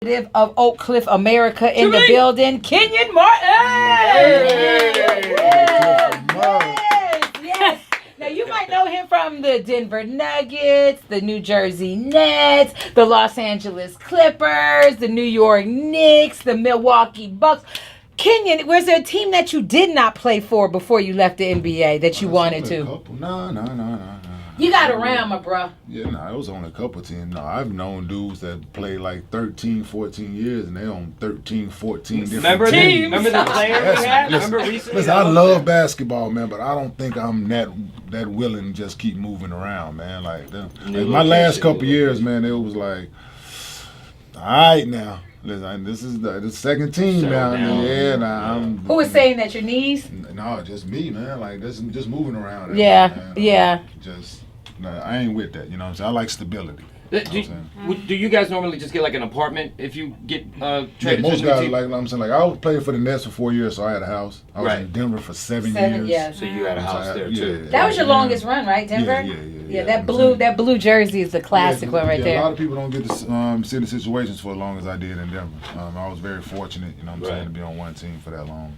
Of Oak Cliff, America in the building, Kenyon Martin. Yes. Now you might know him from the Denver Nuggets, the New Jersey Nets, the Los Angeles Clippers, the New York Knicks, the Milwaukee Bucks. Kenyon, was there a team that you did not play for before you left the NBA that you wanted to? No. You got around, my bro. Yeah, no, it was on a couple teams. No, I've known dudes that play like 13, 14 years, and they on 13, 14 different teams. Remember the player we had? Remember recently? Listen, I love basketball, man, but I don't think I'm that willing to just keep moving around, man. Like my last couple years, man, it was like, all right now. Listen, this is the second team now. Yeah, now Who was saying that, your knees? No, just me, man. Like just moving around. Yeah. No, I ain't with that. You know what I'm saying? I like stability. Do you guys normally just get like an apartment if you get traded? Most guys, like I'm saying, like I was playing for the Nets for 4 years, so I had a house. I was in Denver for 7 years. Yeah. So you had a house there too. That was your longest run, right, Denver? Yeah. That blue jersey is the classic one right there. A lot of people don't get to see the situations for as long as I did in Denver. I was very fortunate, you know what I'm saying, to be on one team for that long.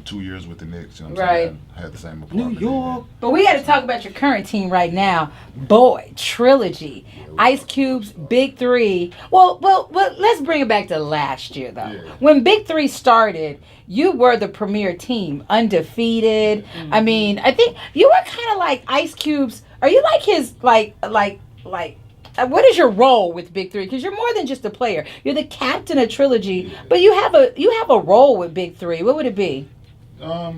2 years with the Knicks, you know what I'm saying? I had the same apartment. New York. But we got to talk about your current team right now. Boy, Trilogy, Ice Cube's BIG3. Well, let's bring it back to last year, though. Yeah. When BIG3 started, you were the premier team, undefeated. I mean, I think you were kind of like Ice Cube's. Are you like his, what is your role with BIG3? Because you're more than just a player. You're the captain of Trilogy, but you have a role with BIG3. What would it be? I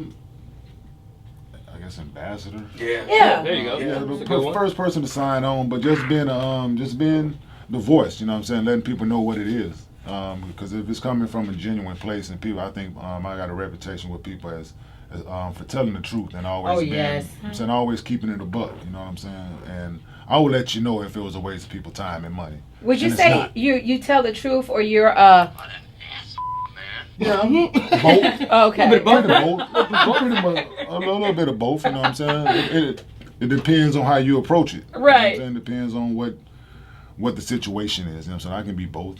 guess ambassador. Yeah. There you go. Yeah, the first person to sign on, but just being the voice. You know what I'm saying? Letting people know what it is. Because if it's coming from a being place, and people, I think I got a reputation with people as for telling the truth and always I'm saying always keeping it a buck. You know what I'm saying? And I will let you know if it was a waste of people's time and money. Would you say you tell the truth, or you're Yeah, both. okay. A little bit of both. You know what I'm saying? It depends on how you approach it. Right. You know what I'm saying? It depends on what the situation is. You know what I'm saying? I can be both.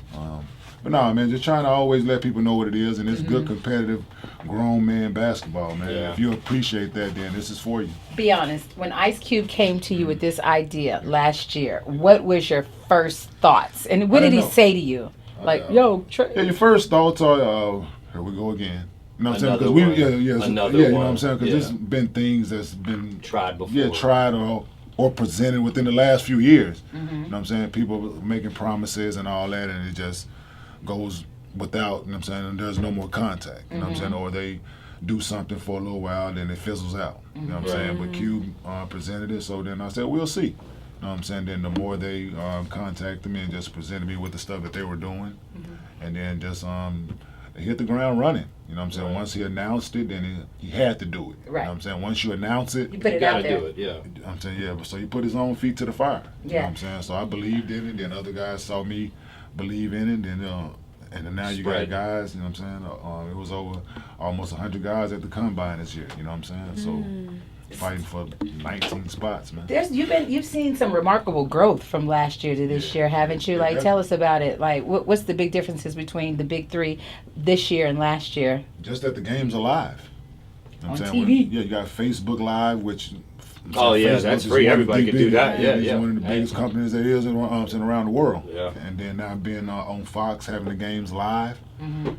But no, man, just trying to always let people know what it is, and it's good competitive grown man basketball, man. Yeah. If you appreciate that, then this is for you. Be honest. When Ice Cube came to you with this idea last year, what was your first thoughts, and what did he say to you? Like, your first thoughts are, here we go again. You know what I'm saying? Because you know what I'm saying? Because there's been things that's been tried before. Yeah, tried or presented within the last few years. You know what I'm saying? People making promises and all that, and it just goes without, you know what I'm saying, and there's no more contact, you know what I'm saying, or they do something for a little while, then it fizzles out, you know what I'm saying, but Cube presented it, so then I said, we'll see, you know what I'm saying, then the more they contacted me and just presented me with the stuff that they were doing, and then just they hit the ground running, you know what I'm saying, once he announced it, then he had to do it, you know what I'm saying, once you announce it, you put it out there. Do it, yeah. I'm saying, so he put his own feet to the fire, you know what I'm saying, so I believed in it, then other guys saw me believe in it, and then now you got guys, you know what I'm saying, it was over almost 100 guys at the combine this year, you know what I'm saying, so fighting for 19 spots, man. You've seen some remarkable growth from last year to this year, haven't you? Like, tell us about it. Like, what's the big differences between the BIG3 this year and last year? Just that the game's alive. You know what I'm saying? TV. You got Facebook Live, which that's free. Everybody can do that. It's one of the biggest companies there is around the world. Yeah. And then now being on Fox, having the games live,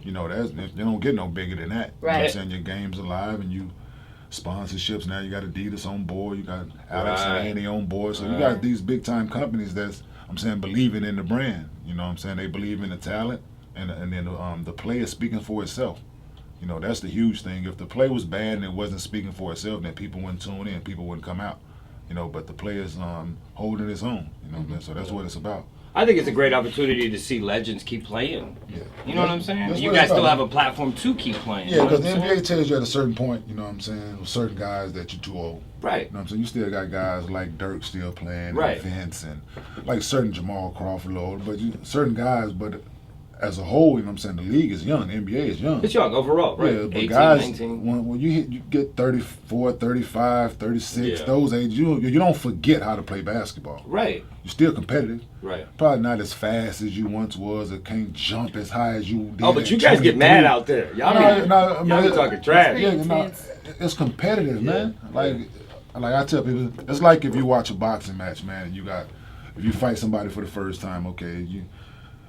you know, you don't get no bigger than that. Right. You know what I'm saying? Your game's alive, and you sponsorships. Now you got Adidas on board. You got Alex and Annie on board. So you got these big time companies that's, I'm saying, believing in the brand. You know what I'm saying? They believe in the talent, and then the play is speaking for itself. You know, that's the huge thing. If the play was bad and it wasn't speaking for itself, then people wouldn't tune in, people wouldn't come out. You know, but the play is holding its own. You know, so that's what it's about. I think it's a great opportunity to see legends keep playing. Yeah. You know what I'm saying? That's You what guys it's still about. have a platform to keep playing. Yeah, because the you know what I'm NBA tells you at a certain point, you know what I'm saying, with certain guys that you're too old. Right. You know what I'm saying? You still got guys like Dirk still playing, Right. and Vince, and like certain Jamal Crawford, Lord, but certain guys, but as a whole, you know what I'm saying, the league is young, the NBA is young. It's young overall, right? Yeah, but 18, guys, 19. when you get 34, 35, 36, Yeah. those ages, you don't forget how to play basketball. Right. You're still competitive. Right. Probably not as fast as you once was, or can't jump as high as you did. Oh, but at you guys get 23. mad out there. Y'all I be talking trash. Yeah, it's competitive, man. Like I tell people, it's like if you watch a boxing match, man. If you fight somebody for the first time, okay,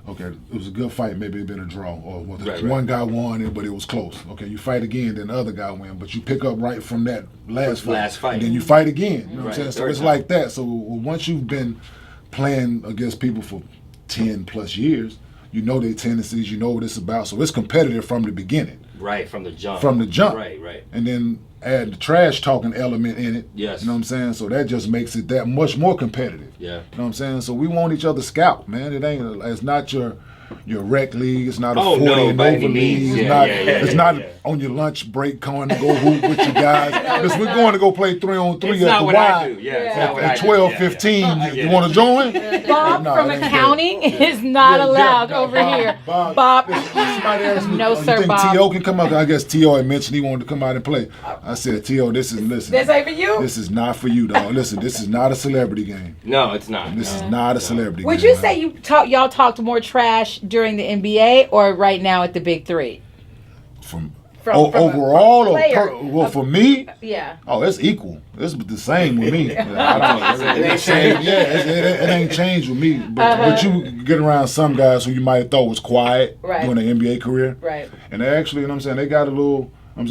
it was a good fight. Maybe it been a draw, or one guy won it, but it was close. Okay, you fight again, then the other guy win, but you pick up right from that last fight, and then you fight again. You know what I'm saying? So it's like that. So once you've been playing against people for 10 plus years, you know their tendencies, you know what it's about. So it's competitive from the beginning. Right, from the jump. Right. And then add the trash talking element in it. Yes. You know what I'm saying? So that just makes it that much more competitive. Yeah. You know what I'm saying? So we want each other's scalp, man. It's not your rec league. It's not a 40 and over league. It's not on your lunch break going to go hoop with your guys. Because we're going to go play 3-on-3 at the Y. At 12:15. You want to join? Bob from accounting is not allowed over here. Bob, somebody asked me, no you sir, think Bob. T.O. can come up? I guess T.O. had mentioned he wanted to come out and play. I said, T.O., listen. This ain't for you? This is not for you, dog. Listen, this is not a celebrity game. No, it's not. This is not a celebrity game. Would you say y'all talked more trash during the NBA or right now at the Big 3? From a overall, player, for me, yeah. Oh, it's equal. It's the same with me. It ain't changed. Yeah, it ain't changed with me. But you get around some guys who you might have thought was quiet during their NBA career, right? And they actually, you know what I'm saying, they got a little to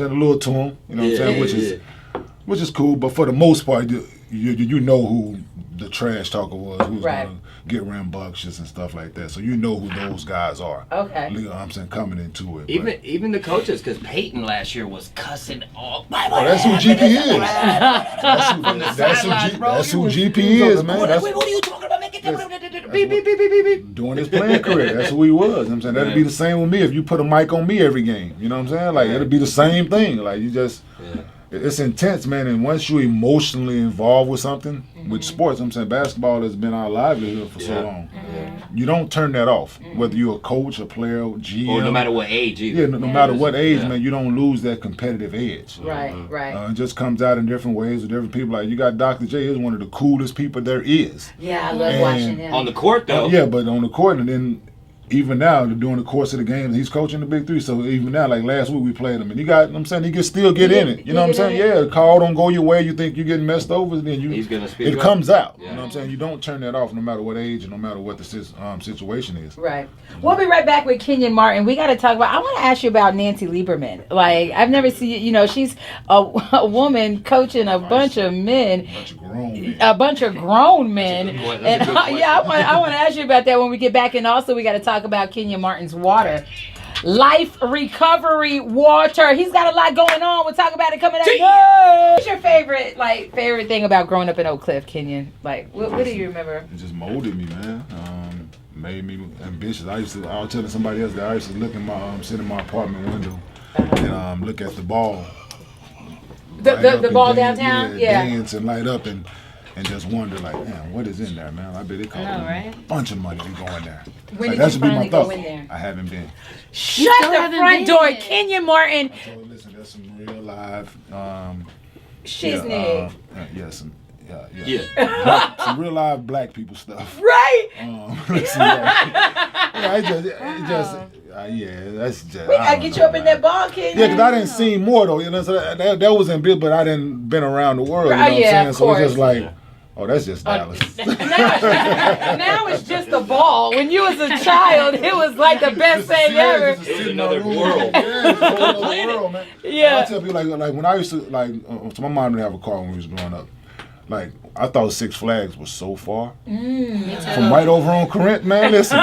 them, you know what I'm saying, which is cool. But for the most part, you know who the trash talker was, who's gonna get rambunctious and stuff like that. So you know who those guys are. Okay. You know what I'm saying, coming into it. Even the coaches, because Peyton last year was cussing all. Oh, that's who GP is. That's who GP is, man. What are you talking about? During his playing career, that's who he was. You know what I'm saying, that'd be the same with me if you put a mic on me every game. You know what I'm saying? Like it'd be the same thing. Like you just. It's intense, man, and once you're emotionally involved with something, with sports, I'm saying basketball has been our livelihood for so long. You don't turn that off, whether you're a coach, a player, GM. Or no matter what age either. Yeah, no matter what age, man, you don't lose that competitive edge. Right. It just comes out in different ways with different people. Like, you got Dr. J, is one of the coolest people there is. Yeah, I love watching him. On the court, though. Yeah, but on the court, and then even now, during the course of the game, he's coaching the Big 3. So even now, like last week, we played him, and I'm saying, he can still get in it. You know what I'm saying? Yeah, the call don't go your way. You think you're getting messed over, then he's gonna speak it up. comes out. Yeah. You know what I'm saying? You don't turn that off, no matter what age and no matter what the situation is. Right. We'll be right back with Kenyon Martin. We got to talk about. I want to ask you about Nancy Lieberman. Like, I've never seen. She's a woman coaching a bunch of men. A bunch of grown men. And I want to ask you about that when we get back. And also, we got to talk about Kenyon Martin's water. Life recovery water. He's got a lot going on. We'll talk about it coming up. What's your favorite thing about growing up in Oak Cliff, Kenyon? Like, what do you remember? It just molded me, man. Made me ambitious. I was telling somebody else that I used to look in sit in my apartment window and look at the ball. The ball downtown? Yeah. Dance and light up and just wonder, like, man, what is in there, man? I bet it costs a bunch of money to go in there. When did you finally go in there? I haven't been. Shut the front door, Kenyon Martin. I told her, listen, there's some real live. Shiznit. Some real live black people stuff. Right. That's just. We gotta get you up in that ball, Kenyon. Yeah, because I didn't see more though. You know, so that was in big, but I didn't been around the world. You know what I'm saying? So it's just like. Oh, that's just Dallas. Now it's just a ball. When you was a child, it was like the best thing ever. It's another world. Yeah. I tell people like when I used to so my mom didn't have a car when we was growing up. Like, I thought Six Flags was so far from right over on Corinth, man. Listen,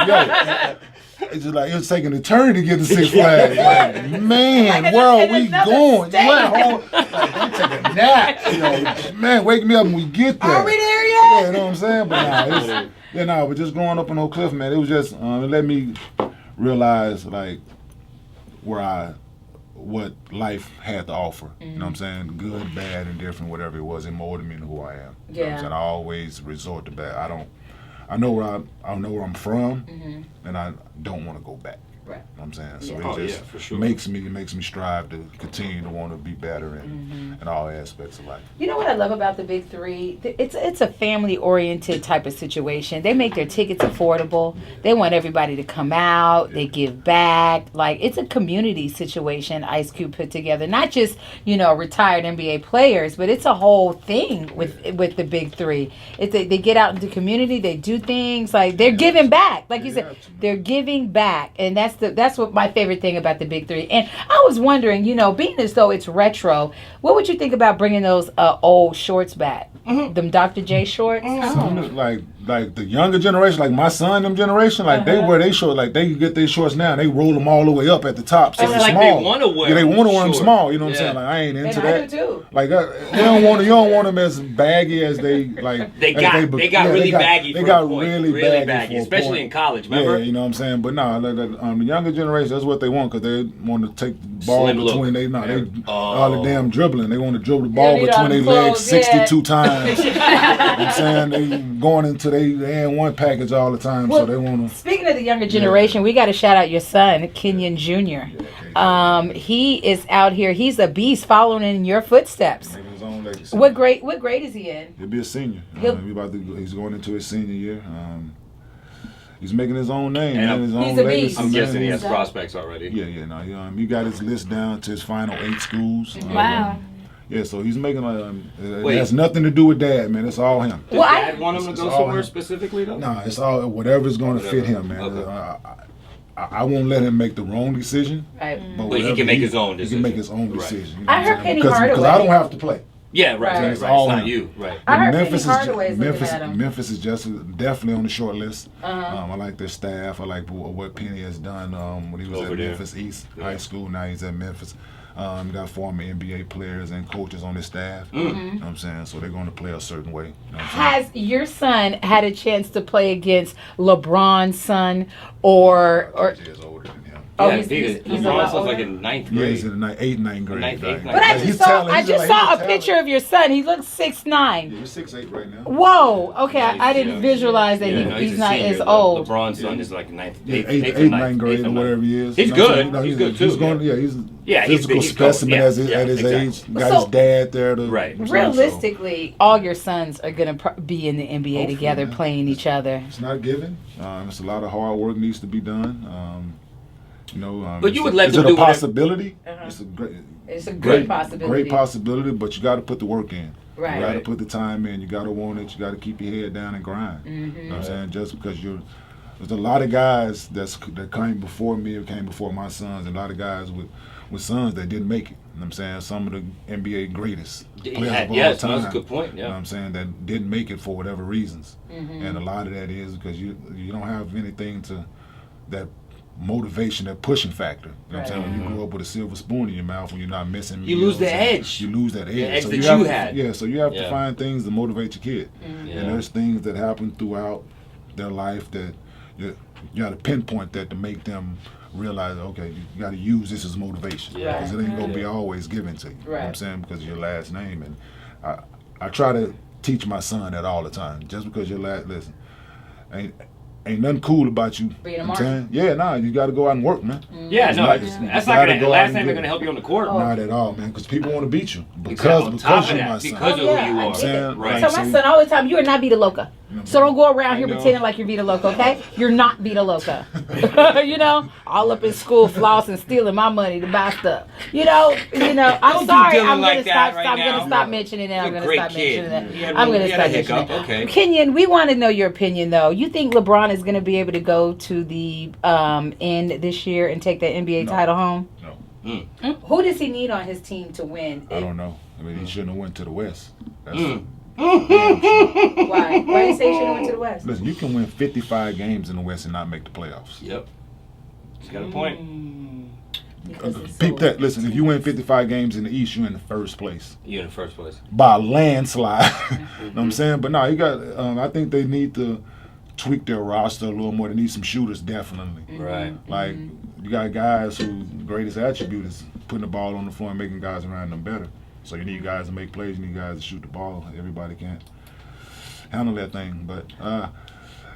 it's just like it was taking an eternity to get to Six Flags. Like, man, where are we going? You went home. I'm taking a nap. Man, wake me up when we get there. Are we there yet? Yeah, you know what I'm saying? But but just growing up in Oak Cliff, man, it was just it let me realize like what life had to offer. You know what I'm saying? Good, bad, and different, whatever it was, it molded me into who I am. You know what I'm saying? I always resort to bad. I know where I'm from, Mm-hmm. and I don't want to go back. Right. You know what I'm saying? So Yeah. it just for sure. makes me strive to continue to want to be better in all aspects of life. You know what I love about the Big Three? It's a family oriented type of situation. They make their tickets affordable. They want everybody to come out. They give back. Like, it's a community situation Ice Cube put together. Not just, retired NBA players, but it's a whole thing with the Big Three. They get out into the community. They do things like they're giving back. Like you said, they're giving back, and that's what my favorite thing about the Big Three. And I was wondering, being as though it's retro, what would you think about bringing those old shorts back? Them Dr. J shorts? Some, like the younger generation, like my son, them generation, like they wear their shorts, like they get their shorts now and they roll them all the way up at the top. So It's it's like small. they want to wear. Yeah, they want to wear them short. small. You know what I'm Yeah. saying? Like I ain't into And I that. do too. Like you don't want them as baggy as they like. They as got really baggy. They for got a point. really baggy, for a especially point. in college. Remember? Yeah, you know what I'm saying. But no, the younger generation, that's what they want because they want to take the ball Slim look. between they all the Oh. damn dribbling. They want to dribble the ball need all between the their legs clothes, yeah. 62 times. You know what I'm saying? They going into they and one package all the time, so they want to. Speaking of the younger generation, we got to shout out your son, Kenyon Jr. He is out here. He's a beast, following in your footsteps. Making his own legacy. What grade is he in? He'll be a senior. He'll- He's going into his senior year. He's making his own name, And man, his he's own a legacy. beast. I'm guessing he man. has prospects already. Yeah. No, he got his list down to his final 8 schools. Wow. Yeah, so he's making it Wait. has nothing to do with dad, man. It's all him. Does Well, I- Dad want him to It's go all somewhere him. specifically though? No, it's all whatever's going to fit Whatever. him, man. Okay. I won't let him make the wrong decision. Right. But he whatever can make his own He decision. can make his own Right. decision. You I what heard I'm Penny saying? Because I Hardaway. don't have to play. Yeah, right. Right. Right. It's Right. all It's not him. you. Right. I heard Memphis Penny Hardaway is looking Memphis, at him. Memphis is just definitely on the short list. Uh-huh. I like their staff. I like what Penny has done when he was Over at there. Memphis East Yeah. High School. Now he's at Memphis. Got former NBA players and coaches on his staff. You know what I'm saying? So they're going to play a certain way. You know what I'm saying? Has your son had a chance to play against LeBron's son or 5 years older than him. Oh, Yeah, he's a LeBron lot sounds like older? in ninth Yeah, grade. he's in the 8th, 9th grade. Ninth, right. eighth, But I He's just saw talented. He's a talented. picture of your son. He looks 6'9". Yeah, he's 6'8" right now. Whoa. Okay, I didn't Yeah. visualize that Yeah, no, he's a not senior. as old. LeBron's son is like ninth, Yeah, eighth, 8th, eighth, 8th, or 9th grade, eighth or or whatever ninth. he is. He's You know what I'm good. saying? No, He's good too, He's going. yeah. Yeah, he's Yeah, he's physical big, he's specimen coach. at his Yeah, age. exactly. Got So- his dad there. Right. Realistically, all your sons are going to be in the NBA Hopefully, together man. playing each other. It's not given. It's a lot of hard work needs to be done. But you would let is them it do a whatever- possibility? Uh-huh. It's a great, It's a great possibility. Great possibility, but you got to put the work in. Right. You got to Right. put the time in. You got to want it. You got to keep your head down and grind. You know what I'm saying? Just because there's a lot of guys that came before me or came before my sons, and a lot of guys with sons that didn't make it. You know what I'm saying? Some of the NBA greatest players of all Yes, time. that's a good point. You know what Yeah. I'm saying? That didn't make it for whatever reasons. And a lot of that is because you don't have anything that motivation, that pushing factor. You know what I'm saying? When you grow up with a silver spoon in your mouth, when you're not missing You meals lose the and edge. You lose that edge. edge So that you you have had. Yeah, so you have to Yeah. find things to motivate your kid. Yeah. And there's things that happen throughout their life that you got to pinpoint that to make them realize, okay, you got to use this as motivation. Yeah. Because it ain't going to be always given to you. You know what I'm Right. saying? Because of your last name. And I try to teach my son that all the time. Just because your listen, ain't nothing cool about you. Being a I'm mark. saying? Yeah, nah, you got to go out and work, man. Yeah, It's no, not- that's you not gotta gonna. go out Last and name do ain't gonna it. help you on the court. Not at all, man, because people want to beat you Exactly. because On because top of you're that, my son. because Oh, of yeah, who you I are. get saying? it. Right. I tell my son all the time, you are not Vita Loca. So don't go around here I know. pretending like you're Vita Loca, okay? You're not Vita Loca. All up in school flossing, stealing my money to buy stuff. I'm Don't do sorry. Dylan I'm like gonna that stop. right I'm now. gonna stop mentioning it. I'm You're a gonna great stop kid. mentioning You it. had I'm one- gonna you had a stop mentioning hiccup, it. okay. Kenyon, we want to know your opinion though. You think LeBron is gonna be able to go to the end this year and take that NBA No. title home? No, Who does he need on his team to win? I don't know. I mean, he shouldn't have went to the West. That's Why? Why do you say he should have went to the West? Listen, you can win 55 games in the West and not make the playoffs. Yep. He's got a point. Because it's Peep so- that. Listen, if you win 55 games in the East, you're in the first place You in the first place. by a landslide. You know what I'm saying? But no, you got. I think they need to tweak their roster a little more. They need some shooters, definitely. Right. Like you got guys whose greatest attribute is putting the ball on the floor and making guys around them better. So you need guys to make plays. You need guys to shoot the ball. Everybody can't handle that thing. But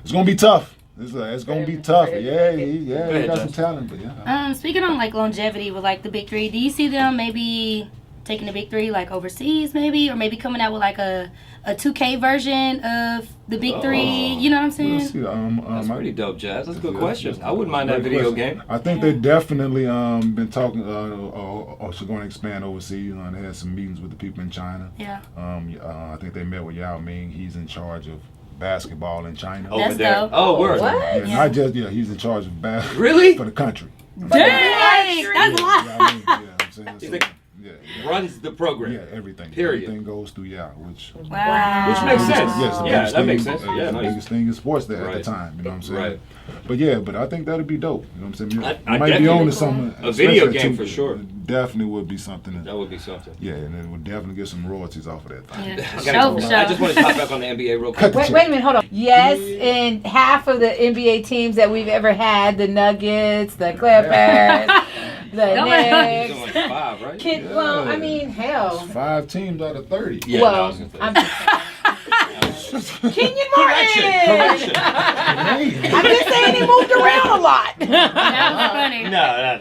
It's gonna be tough. It's gonna be tough. Yeah, he ahead, got some Justin. talent, but yeah. Speaking on like longevity with like the big three, do you see them maybe taking the big three like overseas maybe, or maybe coming out with like a 2K version of the big three? You know what I'm saying? We'll see. That's pretty dope, Jazz. That's a good Yeah, question. that's I wouldn't mind that great video question. game. I think they definitely been talking. Or she's going to expand overseas. They had some meetings with the people in China. Yeah. I think they met with Yao Ming. He's in charge of basketball in China. Over That's there. dope. Oh, word. What? Yeah, not just he's in charge of basketball. Really? For the country. Dang, that's a lot. Yeah, I mean, yeah, I'm saying, He's so, like- yeah. Runs the program. Yeah, everything. Period. Everything goes through Yao, which Wow. Which makes sense. Yes, the Yeah, biggest that thing- makes sense. Yeah, the nice. biggest thing in sports there at Right. the time. You know what I'm saying? Right. But I think that'd be dope. You know what I'm saying? I You might be definitely- on to something. A video especially game too, for sure. it definitely would be something. That would be something. Yeah, and it would definitely get some royalties off of that thing. Yeah. I, Show, I just want to talk back on the NBA real quick. Wait a minute, hold on. Yes, in half of the NBA teams that we've ever had, the Nuggets, the Clippers, the Don't let- He's Knicks. on like 5, right? Well, I mean, hell. 5 teams out of 30. Yeah, well, no, I was gonna say. I'm just saying. Kenyon Martin. Correction. I'm just saying he moved around a lot. That was funny. No.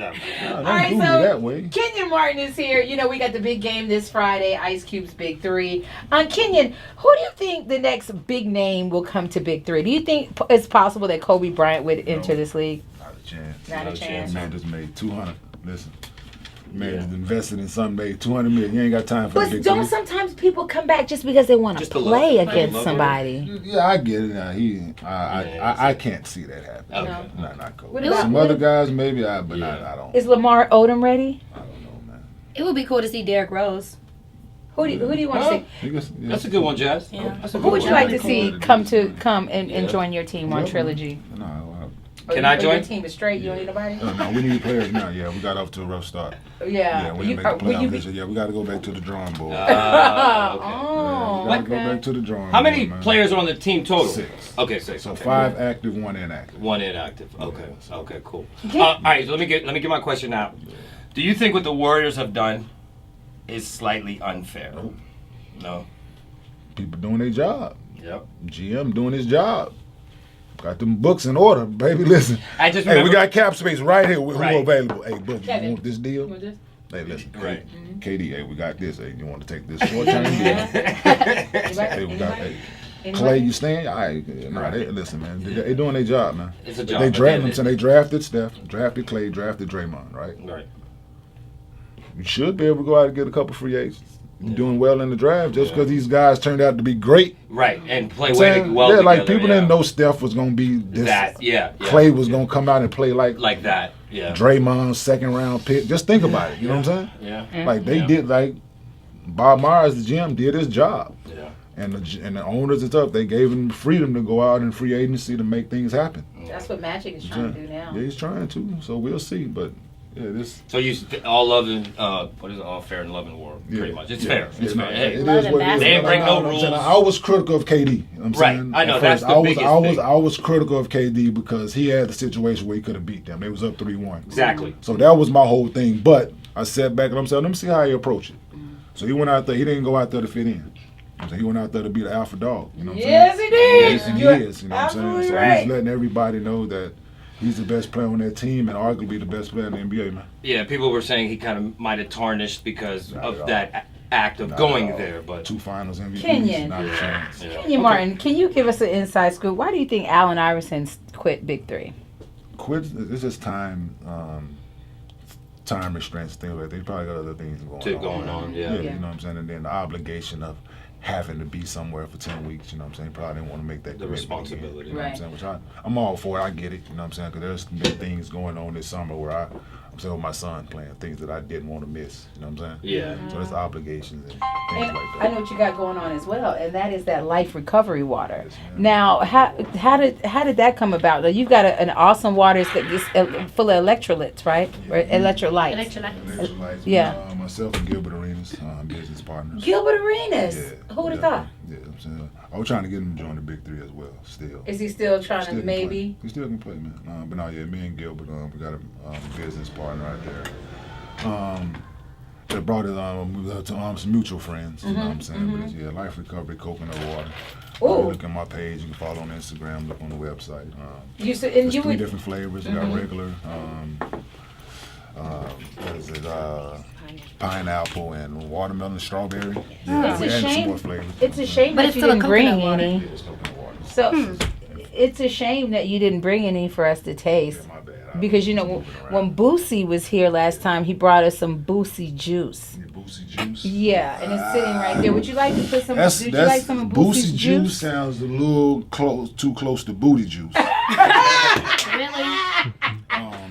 Don't All right, do me so that way. Kenyon Martin is here. You know, we got the big game this Friday, Ice Cube's Big Three. Kenyon, who do you think the next big name will come to Big Three? Do you think it's possible that Kobe Bryant would enter this league? Not a chance. Not a chance. Man just made 200. Listen. Man just invested in something, made 200 million. You ain't got time for the But big don't three. sometimes people come back just because they want to Just to play love- against love it. somebody? Yeah, I get it. Now I can't see that happening. Okay. Not Kobe. What about- Some what other if- guys maybe, but Yeah. I don't. Is Lamar Odom ready? I don't know, man. It would be cool to see Derrick Rose. Who do you want to see? That's a good one, Jazz. Yeah. That's a good Who would one. you like to see come and Yeah. join your team on Yeah. Trilogy? No, Can I Your join? team is straight. You don't need nobody. no, we need players now. Yeah, we got off to a rough start. Yeah. We didn't make the playoffs this year. Yeah, we got to go back to the drawing board. Okay. Oh, we got to go okay. back to the drawing How board. many man. players are on the team total? 6. Okay, 6. So okay. 5 active, 1 inactive. One inactive. Okay. Yeah. Okay. Cool. Okay. All right. So let me get my question out. Do you think what the Warriors have done is slightly unfair? Nope. No. People doing their job. Yep. GM doing his job. Got them books in order, baby. Listen. I just Hey, we remember. got cap space right here. Who Right. available? Hey, Book, you Kevin. want this deal? Want this? Hey, listen. Right. KD, hey, we got this. Hey, you want to take this short-term deal? Hey, we got, hey, Clay, you staying? All right. Nah, listen, man. They doing their job, man. It's a job. They but drafted then them, so they drafted Steph, drafted Clay, drafted Draymond, right? Right. You should be able to go out and get a couple free agents. You're Yeah. doing well in the draft just Yeah. because these guys turned out to be great. Right. And play Saying, well yeah, together. like people yeah. didn't know Steph was gonna be this. that. Yeah. Clay was gonna come out and play like that. Yeah. Draymond's second round pick. Just think about it. You know what I'm saying? Yeah. Like they Yeah. did. Like Bob Myers, the GM, did his job, Yeah. and the owners and stuff. They gave him freedom to go out in free agency to make things happen. That's what Magic is trying to do now. Yeah, he's trying to. So we'll see. But yeah, this. So you all love and what is it? All fair and love and war. Yeah, Pretty much. It's yeah, fair. It's yeah, fair. it Hey. is Love and what it is. basketball. They ain't break no I'm rules. saying, I was critical of KD. I'm Right. saying, I know, at that's first, the biggest thing. I was critical of KD because he had the situation where he could have beat them. They was up 3-1. Exactly. So that was my whole thing. But I sat back and I'm saying, let me see how he approached it. So he went out there. He didn't go out there to fit in. So he went out there to be the alpha dog. You know what I'm Yes, saying? he did. Yes, and he You're is. You know what I'm saying? absolutely So right. he's letting everybody know that he's the best player on that team and arguably the best player in the NBA, man. Yeah. People were saying he kind of might have tarnished because Not at of all. that act of Not going at all. there, but 2 finals MVPs, Kenyon. not a chance. Yeah. Kenyon Martin, can you give us an inside scoop? Why do you think Allen Iverson quit Big Three? Quit. It's just time restraints, things like that. They probably got other things going on. Yeah. You know what I'm saying? And then the obligation of having to be somewhere for 10 weeks, you know what I'm saying? Probably didn't want to make that The commitment again, responsibility. you know what I'm Right. saying? Which I'm all for it. I get it, you know what I'm saying? Because there's been things going on this summer where I'm saying with my son playing, things that I didn't want to miss, you know what I'm saying? Yeah. So there's obligations and things And like I that. know what you got going on as well, and that is that life recovery water. Yes, ma'am. Now, how did that come about? Now, you've got an awesome water that's full of electrolytes, right? Or electrolytes. Electrolytes. Yeah. Myself and Gilbert Arenas, business partners. Gilbert Arenas. Yeah. Who would have yeah, thought? Yeah, I'm saying. I was trying to get him to join the Big Three as well, still. Is he still trying Still to can maybe? play. He still can play, man. But no, yeah, me and Gilbert, we got a business partner out there. It brought it to some mutual friends. You know what I'm saying? But it's, yeah, Life Recovery Coconut Water. Ooh. Look at my page. You can follow on Instagram. Look on the website. You said, and There's you 3 would. different flavors. We got regular. What is it? Pineapple and watermelon and strawberry. Yeah, It's we a added some shame. more flavors. It's a shame But that it's you still a didn't bring coconut water. any. Yeah, it's coconut water. So it's a shame that you didn't bring any for us to taste. Yeah, my bad. I Because you was know moving around. when Boosie was here last time, he brought us some Boosie juice. Yeah, Boosie juice. Yeah, and it's sitting right there. Would you like to put some? That's Would you like some of Boosie's Boosie juice sounds a little too close to booty juice. Really?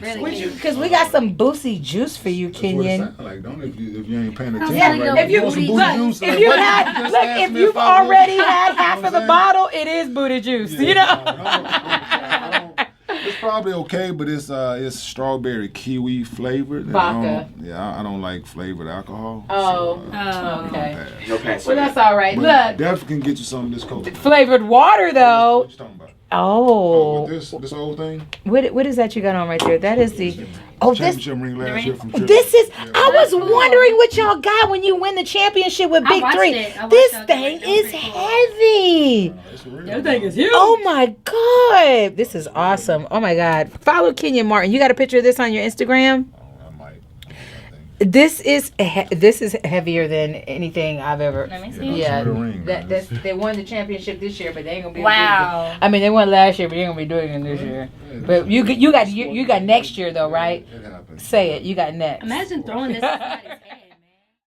Really? Because we got some Boosie juice for you, That's what it Kenyon. sound like, don't it? If you ain't paying attention, Yeah, right? if you- want some look, booty juice, If like, you what? had, Just look, ask if me you've I want already it. had You know half what of the I'm saying? bottle, it is booty juice. Yeah, You know. I don't- it's probably okay, but it's strawberry kiwi flavored. and I Vodka. don't- I don't like flavored alcohol. Oh, so, okay. pass. No pass. Well, that's all right. But Look, definitely can get you some of this coconut. flavored water though. What you talking about? Oh, With this whole thing? what is that you got on right there? That is the. Oh, this. Championship ring last year from Triple. This is. Yeah. I was wondering what y'all got when you win the championship with I Big watched 3. it. I watched This it. thing That was is pretty cool. heavy. It's for real. That thing is huge. Oh my God, this is awesome. Oh my God, follow Kenyon Martin. You got a picture of this on your Instagram? I might. This is heavier than anything I've ever. Let me see. Yeah, It's a ring, man. they won the championship this year, but they ain't gonna be. Wow. I mean, they won last year, but they ain't gonna be doing it this year. But you got next year though, right? It happens. Say it. You got next. Imagine throwing this at somebody's head.